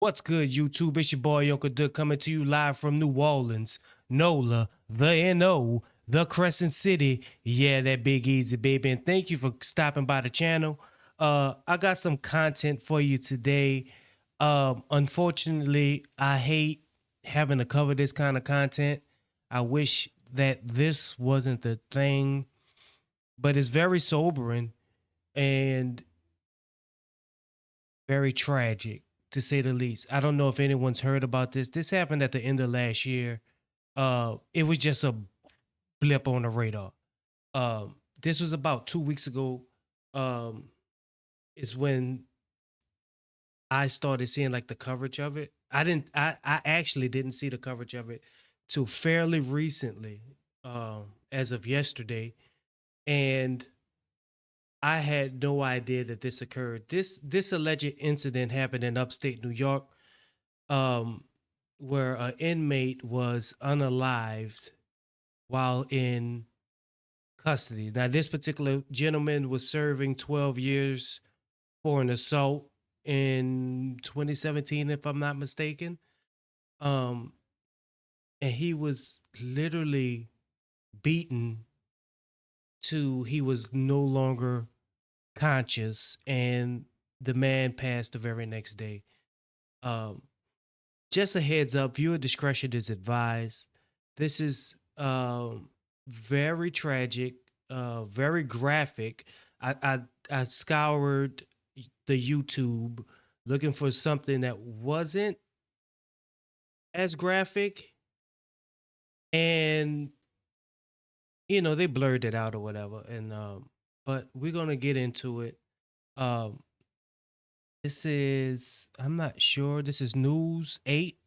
What's good, YouTube? It's your boy Uncle Duck coming to you live from New Orleans, NOLA, the NO, the Crescent City. Yeah, that Big Easy, baby. And thank you for stopping by the channel. I got some content for you today. Unfortunately, I hate having to cover this kind of content. I wish that this wasn't the thing, but it's very sobering and very tragic, to say the least. I don't know if anyone's heard about this. This happened at the end of last year. It was just a blip on the radar. This was about 2 weeks ago. Is when I started seeing like the coverage of it. I actually didn't see the coverage of it till fairly recently, as of yesterday. And I had no idea that this occurred. This alleged incident happened in upstate New York, where an inmate was unalived while in custody. Now, this particular gentleman was serving 12 years for an assault in 2017, if I'm not mistaken. And he was literally beaten to he was no longer conscious, and the man passed the very next day. Just a heads up, viewer discretion is advised. This is very tragic, very graphic. I scoured the YouTube looking for something that wasn't as graphic, and they blurred it out or whatever. And but we're gonna get into it. This is, I'm not sure. This is News 8.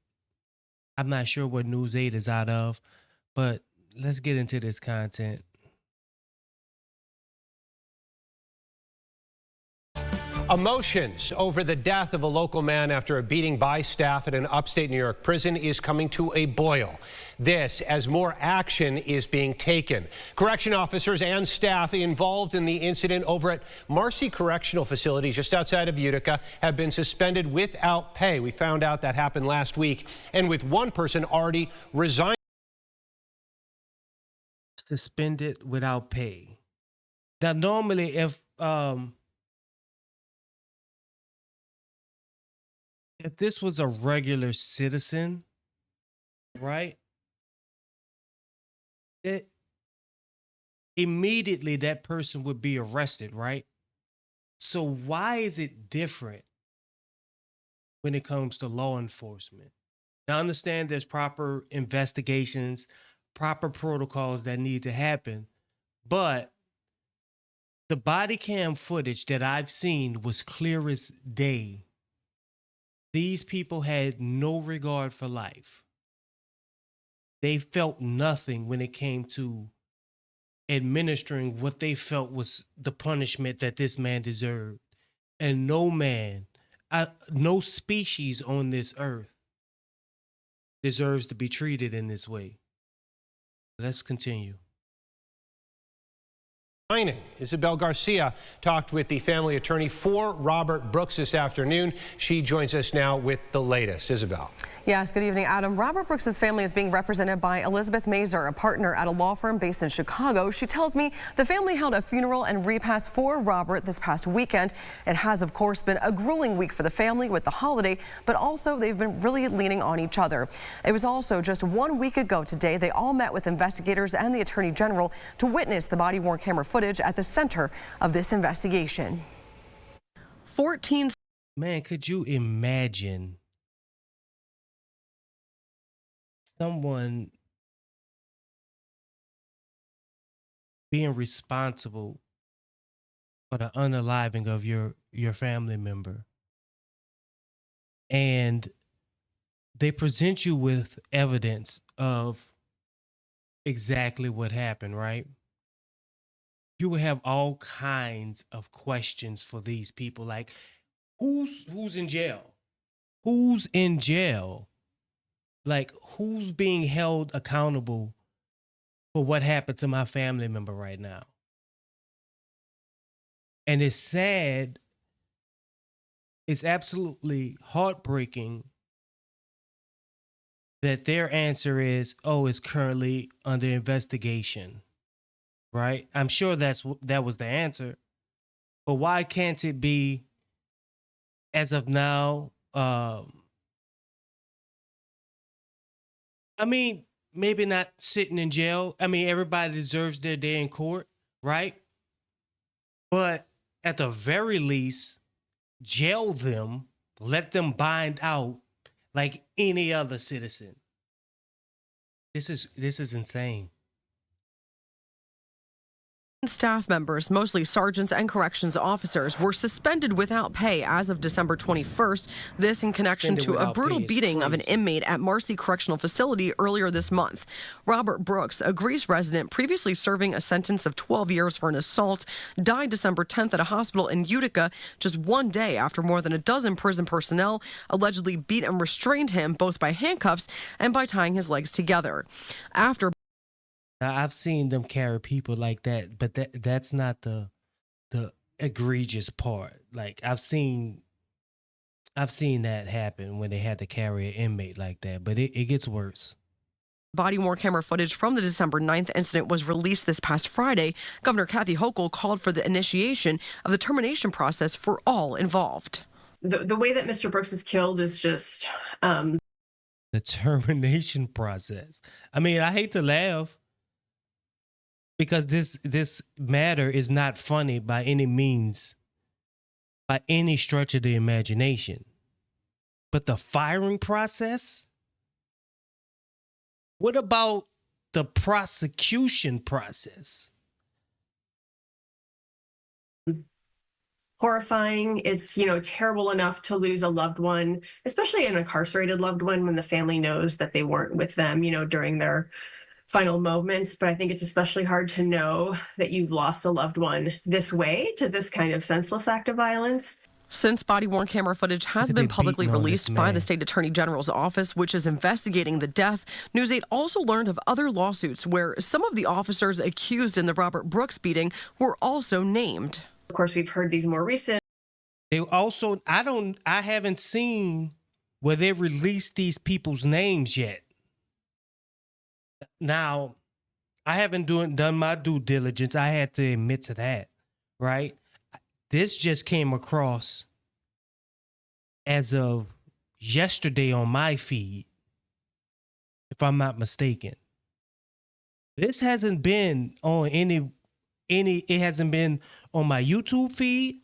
I'm not sure what News 8 is out of, but let's get into this content. Emotions over the death of a local man after a beating by staff at an upstate New York prison is coming to a boil. This as more action is being taken. Correction officers and staff involved in the incident over at Marcy Correctional Facility just outside of Utica have been suspended without pay. We found out that happened last week, and with one person already resigned. Suspended without pay. Now, normally, if this was a regular citizen, right? It immediately that person would be arrested, right? So why is it different when it comes to law enforcement? Now, I understand there's proper investigations, proper protocols that need to happen, but the body cam footage that I've seen was clear as day. These people had no regard for life. They felt nothing when it came to administering what they felt was the punishment that this man deserved. And no man, no species on this earth deserves to be treated in this way. Let's continue. Isabel Garcia talked with the family attorney for Robert Brooks this afternoon. She joins us now with the latest. Isabel. Yes, good evening, Adam. Robert Brooks' family is being represented by Elizabeth Mazur, a partner at a law firm based in Chicago. She tells me the family held a funeral and repast for Robert this past weekend. It has, of course, been a grueling week for the family with the holiday, but also they've been really leaning on each other. It was also just 1 week ago today they all met with investigators and the Attorney General to witness the body-worn camera footage at the center of this investigation. 14. Man, could you imagine someone being responsible for the unaliving of your family member, and they present you with evidence of exactly what happened, right? You will have all kinds of questions for these people, like who's in jail? Who's in jail? Like, who's being held accountable for what happened to my family member right now? And it's sad It's absolutely heartbreaking that their answer is, "Oh, it's currently under investigation." Right? I'm sure that was the answer. But why can't it be as of now? I mean, maybe not sitting in jail. I mean, everybody deserves their day in court, right? But at the very least, jail them, let them bind out like any other citizen. This is insane. Staff members, mostly sergeants and corrections officers, were suspended without pay as of December 21st. This in connection Suspended to a without brutal pay is beating of an crazy. inmate at Marcy Correctional Facility earlier this month. Robert Brooks, a Greece resident previously serving a sentence of 12 years for an assault, died December 10th at a hospital in Utica, just one day after more than a dozen prison personnel allegedly beat and restrained him both by handcuffs and by tying his legs together. After Now, I've seen them carry people like that, but that's not the egregious part. Like I've seen that happen when they had to carry an inmate like that, but it gets worse. body-worn camera footage from the December 9th incident was released this past Friday, Governor Kathy Hochul called for the initiation of the termination process for all involved. The way that Mr. Brooks is killed is just The termination process. I mean, I hate to laugh because this matter is not funny by any means, by any stretch of the imagination. But the firing process? What about the prosecution process? horrifying. It's, terrible enough to lose a loved one, especially an incarcerated loved one, when the family knows that they weren't with them, during their final moments. But I think it's especially hard to know that you've lost a loved one this way, to this kind of senseless act of violence. Since body-worn camera footage has Look at been they publicly beating on this released by man. the state attorney general's office, which is investigating the death, News 8 also learned of other lawsuits where some of the officers accused in the Robert Brooks beating were also named. Of course, we've heard these more recent. They also, I haven't seen where they released these people's names yet. Now, I haven't done my due diligence. I had to admit to that, right? This just came across as of yesterday on my feed, if I'm not mistaken. This hasn't been on it hasn't been on my YouTube feed.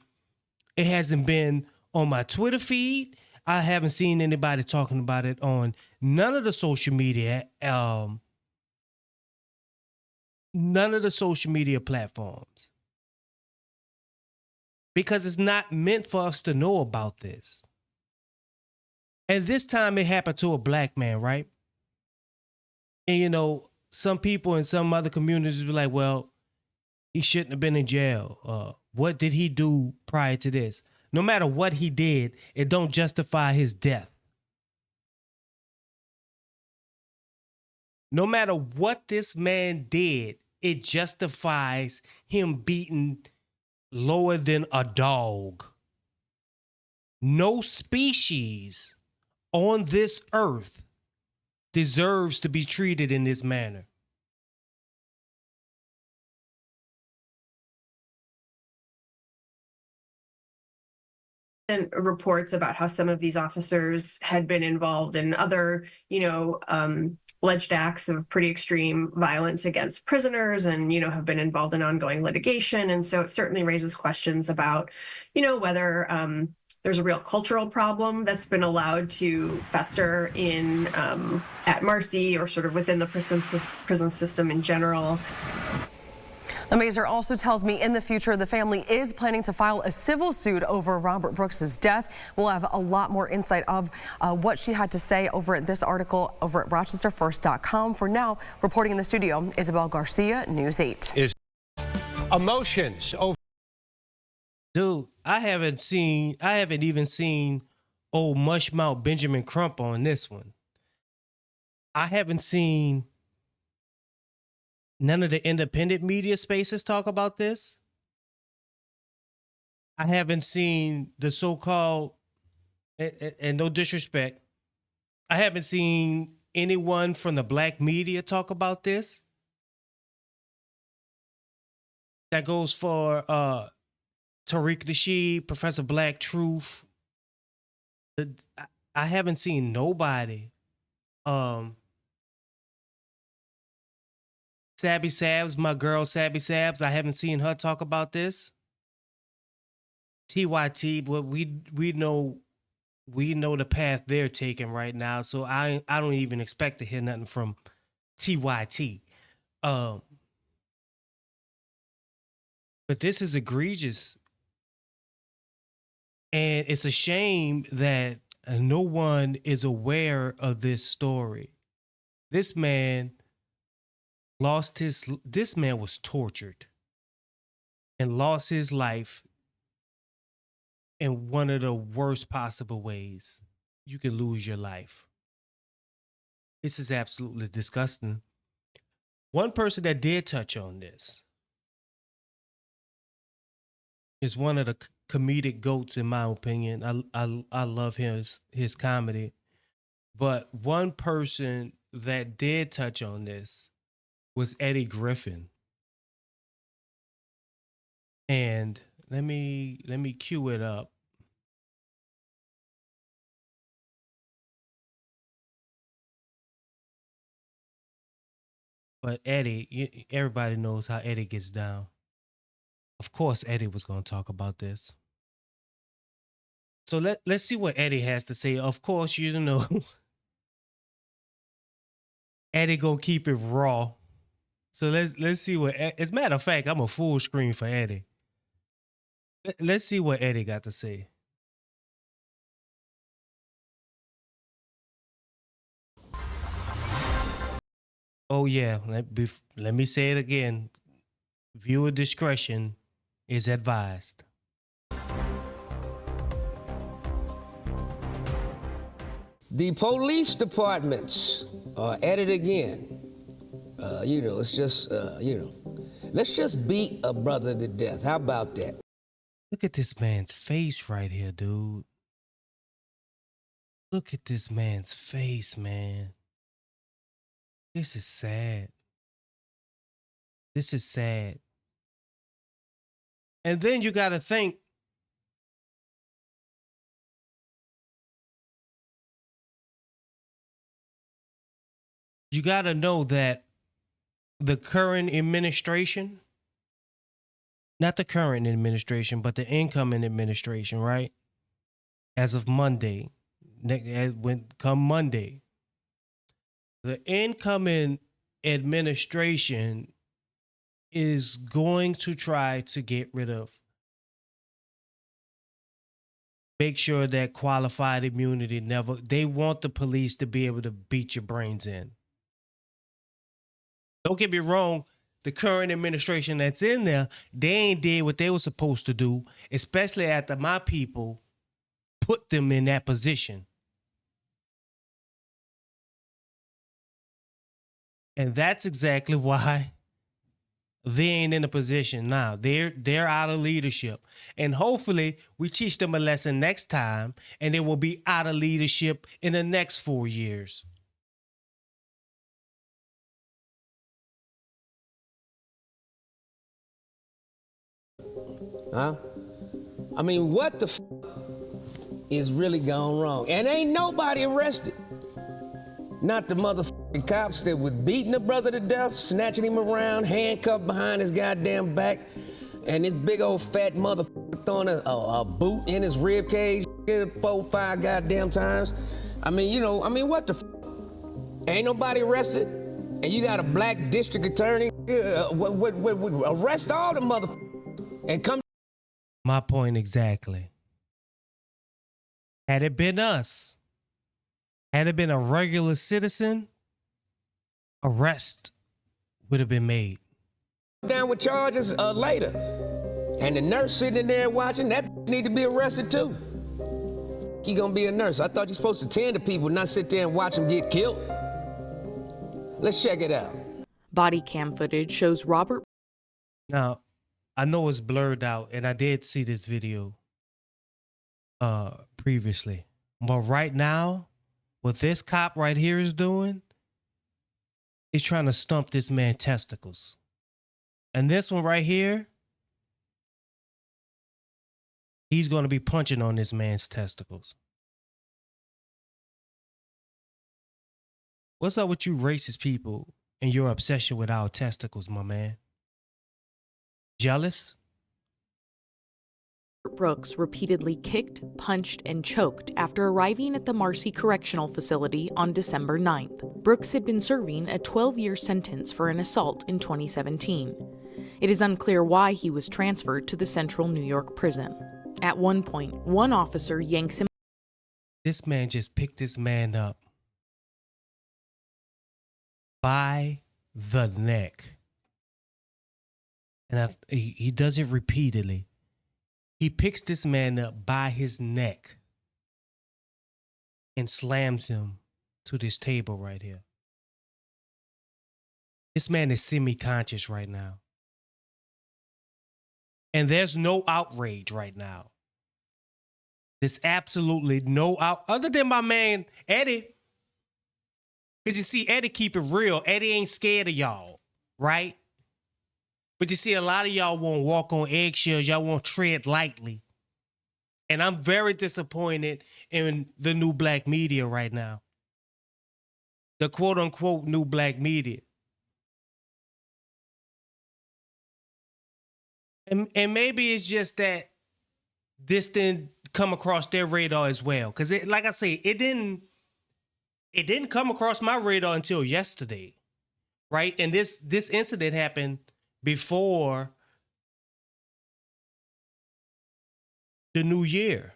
It hasn't been on my Twitter feed. I haven't seen anybody talking about it on none of the social media platforms. Because it's not meant for us to know about this. And this time it happened to a black man, right? And some people in some other communities be like, well, he shouldn't have been in jail. What did he do prior to this? No matter what he did, it don't justify his death. No matter what this man did, it justifies him beating lower than a dog. No species on this earth deserves to be treated in this manner. And reports about how some of these officers had been involved in other, alleged acts of pretty extreme violence against prisoners and, have been involved in ongoing litigation. And so it certainly raises questions about, whether there's a real cultural problem that's been allowed to fester in at Marcy or sort of within the prison system in general. The Mazer also tells me in the future the family is planning to file a civil suit over Robert Brooks's death. We'll have a lot more insight of what she had to say over at this article over at rochesterfirst.com. For now, reporting in the studio, Isabel Garcia, News 8. Emotions over. Dude, I haven't even seen old Mushmouth Benjamin Crump on this one. I haven't seen none of the independent media spaces talk about this. I haven't seen the so-called and no disrespect, I haven't seen anyone from the black media talk about this. That goes for Tariq Nasheed, Professor Black Truth. I haven't seen nobody. Sabby Sabs, my girl Sabby Sabs, I haven't seen her talk about this. TYT, but we know the path they're taking right now, so I don't even expect to hear nothing from TYT. But this is egregious, and it's a shame that no one is aware of this story. This man was tortured and lost his life in one of the worst possible ways you can lose your life. This is absolutely disgusting. One person that did touch on this is one of the comedic goats, in my opinion. I love his comedy. But one person that did touch on this was Eddie Griffin. And let me cue it up. But Eddie, everybody knows how Eddie gets down. Of course, Eddie was going to talk about this. So let's see what Eddie has to say. Of course, you know, Eddie gonna keep it raw. So let's see what. As a matter of fact, I'm a full screen for Eddie. Let's see what Eddie got to say. Oh yeah, let me say it again. Viewer discretion is advised. The police departments are at it again. It's just, let's just beat a brother to death. How about that? Look at this man's face right here, dude. Look at this man's face, man. This is sad. This is sad. And then you got to think, you got to know that the current administration, not the current administration, but the incoming administration, right? As of Monday, come Monday, the incoming administration is going to try to get rid of, make sure that qualified immunity they want the police to be able to beat your brains in. Don't get me wrong, the current administration that's in there, they ain't did what they were supposed to do, especially after my people put them in that position. And that's exactly why they ain't in a position now. They're out of leadership. And hopefully we teach them a lesson next time and they will be out of leadership in the next 4 years. Huh? I mean, what the is really gone wrong? And ain't nobody arrested. Not the motherfucking cops that was beating the brother to death, snatching him around, handcuffed behind his goddamn back, and this big old fat motherfucker throwing a boot in his rib cage 4, 5 goddamn times. I mean, what the ain't nobody arrested? And you got a black district attorney? Arrest all the motherfuckers and come. My point exactly. Had it been us, had it been a regular citizen, arrest would have been made. Down with charges later. And the nurse sitting in there watching, that need to be arrested too. You gonna be a nurse. I thought you're supposed to tend to people, not sit there and watch them get killed. Let's check it out. Body cam footage shows Robert. Now, I know it's blurred out, and I did see this video previously. But right now, what this cop right here is doing is trying to stump this man's testicles. And this one right here, he's going to be punching on this man's testicles. What's up with you racist people and your obsession with our testicles, my man? Jealous? Brooks repeatedly kicked, punched, and choked after arriving at the Marcy Correctional Facility on December 9th. Brooks had been serving a 12-year sentence for an assault in 2017. It is unclear why he was transferred to the Central New York prison. At one point, one officer yanks him. This man just picked this man up by the neck. And he does it repeatedly. He picks this man up by his neck and slams him to this table right here. This man is semi-conscious right now. And there's no outrage right now. There's absolutely no other than my man, Eddie. Because you see, Eddie keep it real. Eddie ain't scared of y'all, right? But you see, a lot of y'all won't walk on eggshells. Y'all won't tread lightly. And I'm very disappointed in the new black media right now. The quote-unquote new black media. And maybe it's just that this didn't come across their radar as well. Because, like I say, it didn't come across my radar until yesterday, right? And this incident happened before the new year,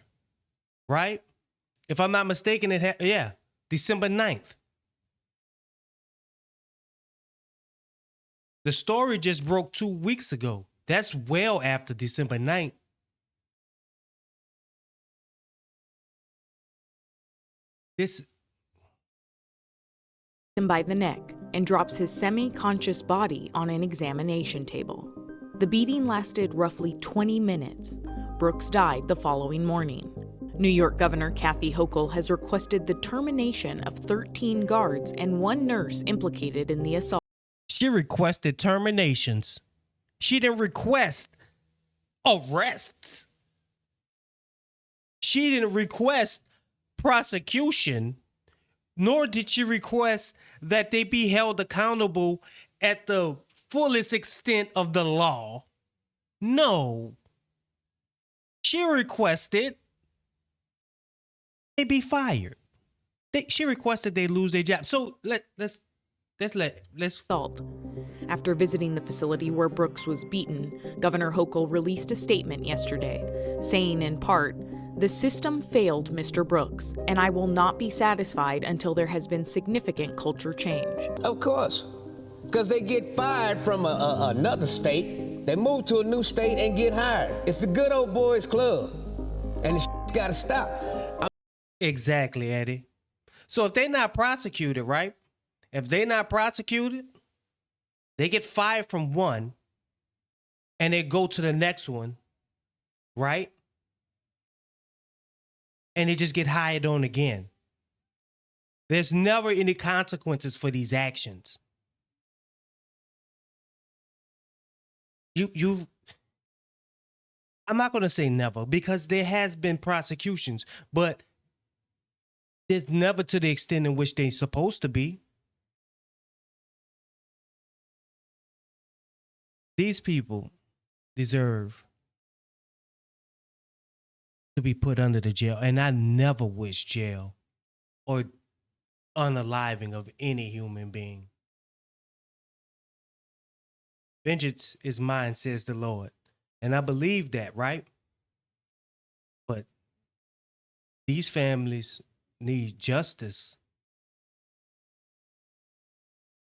right? If I'm not mistaken, December 9th. The story just broke 2 weeks ago. That's well after December 9th. Him by the neck and drops his semi-conscious body on an examination table. The beating lasted roughly 20 minutes. Brooks died the following morning. New York Governor Kathy Hochul has requested the termination of 13 guards and one nurse implicated in the assault. She requested terminations. She didn't request arrests. She didn't request prosecution, nor did she request that they be held accountable at the fullest extent of the law. No. She requested they be fired. She requested they lose their job. So let's assault. After visiting the facility where Brooks was beaten, Governor Hochul released a statement yesterday, saying in part, "The system failed Mr. Brooks, and I will not be satisfied until there has been significant culture change." Of course, because they get fired from another state, they move to a new state and get hired. It's the good old boys club, and it's got to stop. Exactly, Eddie. So if they're not prosecuted, right? If they're not prosecuted, they get fired from one and they go to the next one, right? And they just get hired on again. There's never any consequences for these actions. I'm not going to say never because there has been prosecutions, but there's never to the extent in which they're supposed to be. These people deserve to be put under the jail. And I never wish jail or unaliving of any human being. Vengeance is mine, says the Lord. And I believe that, right? But these families need justice.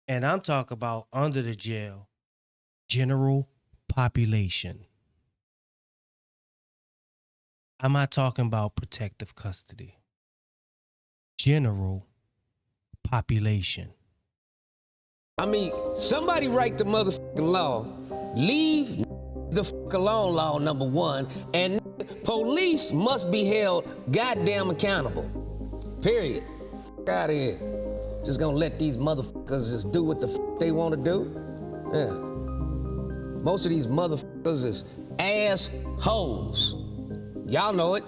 And I'm talking about under the jail. General population. I'm not talking about protective custody. General population. I mean, somebody write the motherfucking law. Leave the fuck alone law, number one. And police must be held goddamn accountable. period. Out of here. Just gonna let these motherfuckers just do what the they want to do? Yeah. Most of these motherfuckers is assholes. Y'all know it.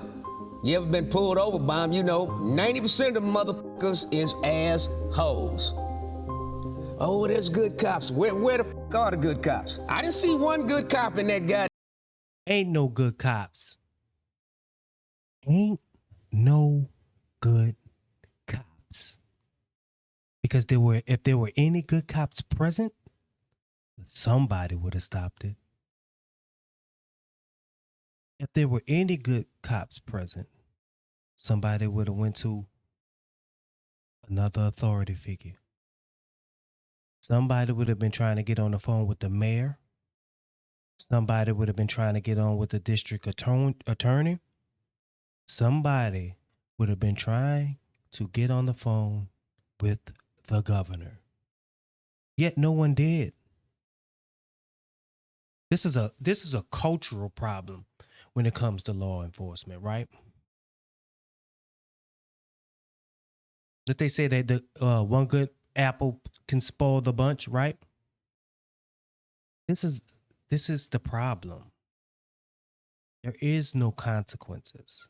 You ever been pulled over by them, you know 90% of the motherfuckers is assholes. Oh, there's good cops. Where the fuck are the good cops? I didn't see one good cop in that guy. Ain't no good cops. Ain't no good cops. Because if there were any good cops present, somebody would have stopped it. If there were any good cops present, somebody would have went to another authority figure. Somebody would have been trying to get on the phone with the mayor. Somebody would have been trying to get on with the district attorney. Somebody would have been trying to get on the phone with the governor. Yet no one did. This is a cultural problem when it comes to law enforcement, right? That they say that the one good apple can spoil the bunch, right? This is the problem. There is no consequences.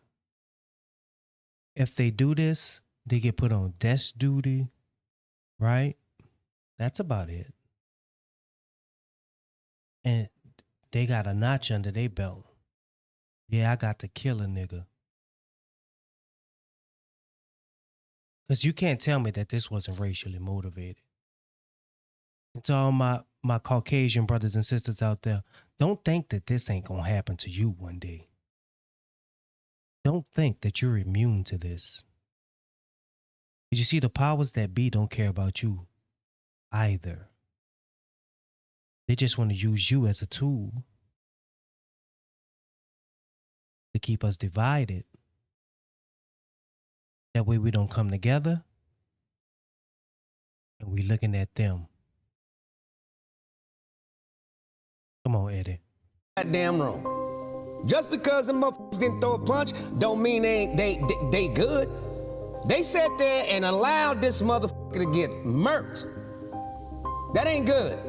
If they do this, they get put on desk duty, right? That's about it. And they got a notch under their belt. Yeah, I got to kill a nigga. Because you can't tell me that this wasn't racially motivated. And to all my Caucasian brothers and sisters out there, don't think that this ain't going to happen to you one day. Don't think that you're immune to this. Because you see, the powers that be don't care about you either. They just want to use you as a tool to keep us divided. That way we don't come together and we looking at them. Come on, Eddie. Goddamn wrong. Just because the motherfuckers didn't throw a punch don't mean they good. They sat there and allowed this motherfucker to get murked. That ain't good.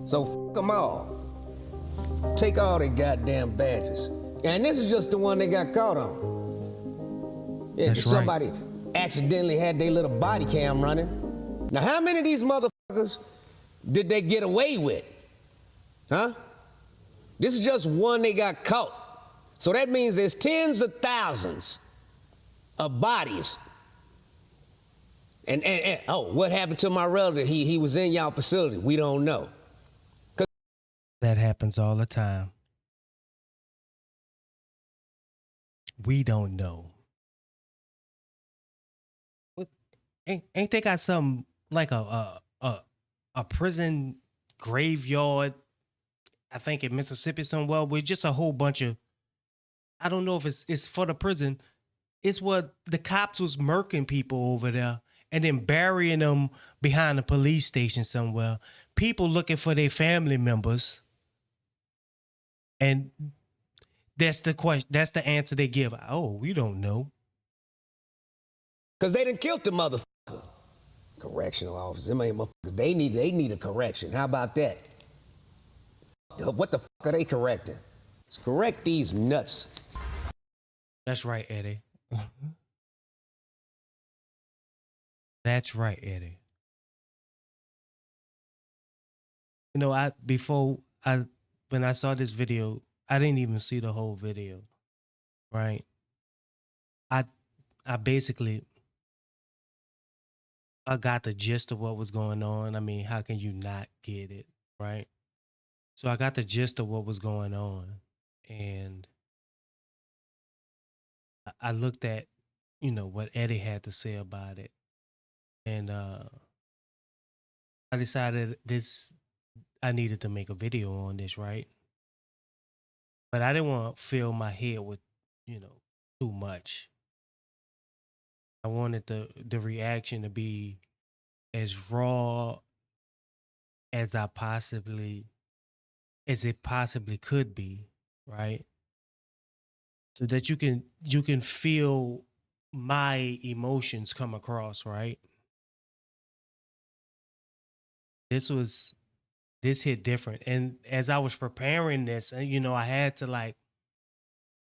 So fuck them all. Take all their goddamn badges. And this is just the one they got caught on. Yeah, That's somebody accidentally had their little body cam running. Now, how many of these motherfuckers did they get away with? Huh? This is just one they got caught. So that means there's tens of thousands of bodies. And oh, what happened to my relative? He was in y'all facility. We don't know. That happens all the time. We don't know. What, ain't they got something like a prison graveyard? I think in Mississippi somewhere with just a whole bunch of, I don't know if it's for the prison. It's what the cops was murking people over there and then burying them behind a police station somewhere. People looking for their family members. And that's the question. That's the answer they give. Oh, we don't know. Because they done killed the motherfucker. Correctional officer. They need a correction. How about that? What the fuck are they correcting? Let's correct these nuts. That's right, Eddie. That's right, Eddie. You know, when I saw this video, I didn't even see the whole video, right? I basically got the gist of what was going on. I mean, how can you not get it, right? So I got the gist of what was going on, and I looked at, what Eddie had to say about it, and I decided I needed to make a video on this, right? But I didn't want to fill my head with, too much. I wanted the reaction to be as raw as it possibly could be, right? So that you can feel my emotions come across, right? This hit different. And as I was preparing this, I had to like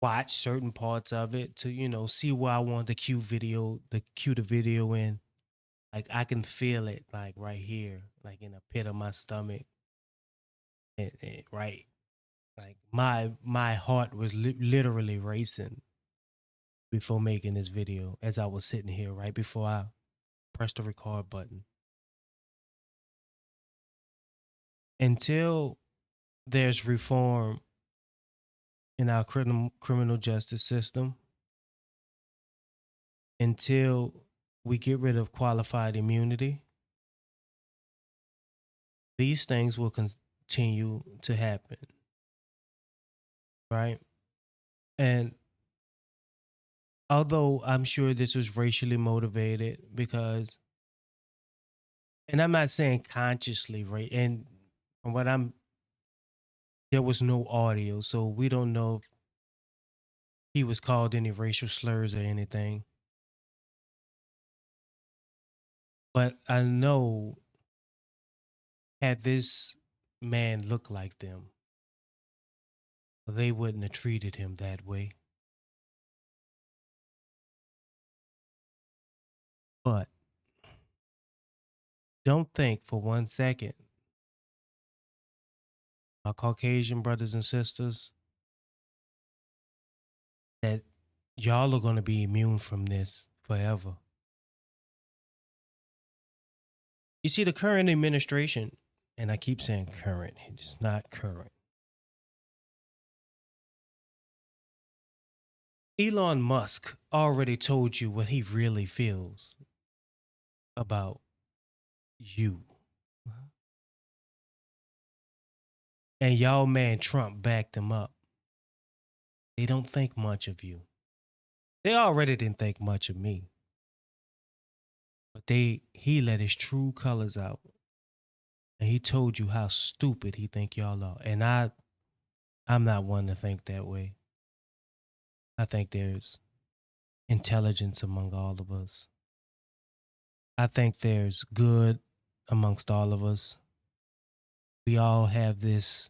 watch certain parts of it to, see where I want the cue the video in. Like I can feel it like right here, like in the pit of my stomach. Right. Like my heart was literally racing before making this video as I was sitting here right before I pressed the record button. Until there's reform in our criminal justice system, until we get rid of qualified immunity, these things will continue to happen, right? And although I'm sure this was racially motivated because, and I'm not saying consciously, right? And from what there was no audio, so we don't know if he was called any racial slurs or anything. But I know had this man looked like them, they wouldn't have treated him that way. But don't think for 1 second, my Caucasian brothers and sisters, that y'all are going to be immune from this forever. You see, the current administration, and I keep saying current, it's not current. Elon Musk already told you what he really feels about you. And y'all man Trump backed him up. They don't think much of you. They already didn't think much of me. But he let his true colors out. And he told you how stupid he think y'all are. And I'm not one to think that way. I think there's intelligence among all of us. I think there's good amongst all of us. We all have this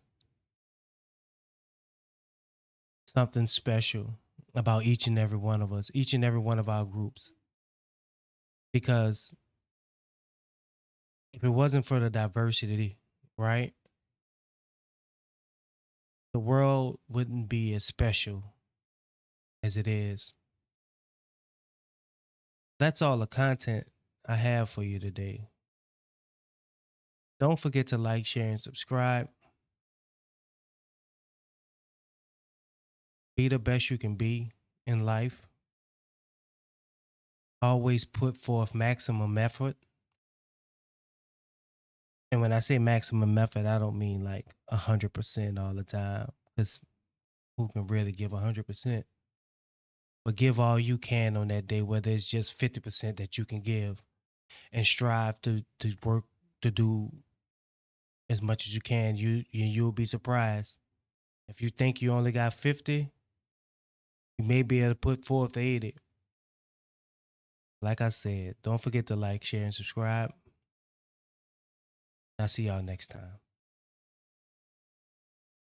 something special about each and every one of us, each and every one of our groups. Because if it wasn't for the diversity, right, the world wouldn't be as special as it is. That's all the content I have for you today. Don't forget to like, share, and subscribe. Be the best you can be in life. Always put forth maximum effort. And when I say maximum effort, I don't mean like 100% all the time, because who can really give 100%? But give all you can on that day, whether it's just 50% that you can give, and strive to work to do as much as you can. You'll be surprised. If you think you only got 50, you may be able to put forth 80. Like I said, don't forget to like, share, and subscribe. I'll see y'all next time.